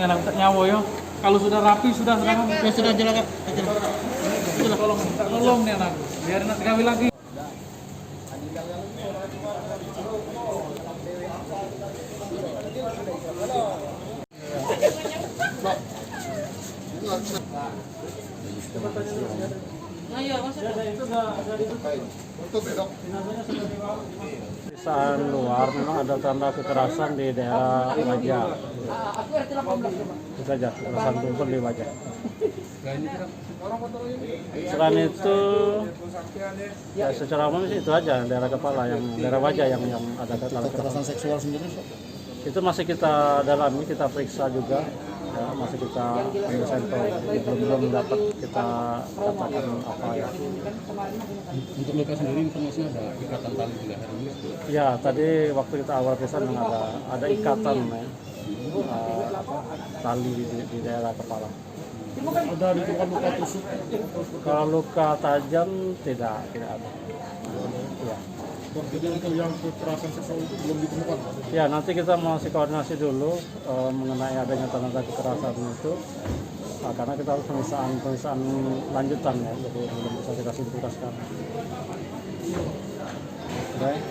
Nah, nyawa yo. Kalau sudah rapi sudah sekarang. Ya sudah jelas Kak. Tolong minta tolong nih anak. Biarin nanti kawin lagi. Pemeriksaan luar memang ada tanda kekerasan di daerah wajah. Itu saja, kekerasan tumpul di wajah. Selain itu, ya secara umum sih itu aja daerah kepala, yang daerah wajah yang ada Kekerasan seksual sendiri Pak? itu masih kita dalami, kita periksa juga, ya, masih kita ambil sampel, belum dapat kita katakan apa ya. Untuk luka sendiri informasinya ada ikatan tali di leher ini? Ya, tadi waktu kita awal periksa memang ada ikatan ya, tali di daerah kepala. Ada ditemukan luka tusuk? Kalau luka tajam tidak ada. Ya. Jadi untuk yang kekerasan seksual itu belum ditemukan? Ya, nanti kita masih koordinasi dulu mengenai adanya tanda-tanda kekerasan itu, karena kita harus pemeriksaan lanjutan ya, jadi belum bisa kita simpulkan sekarang. Baik.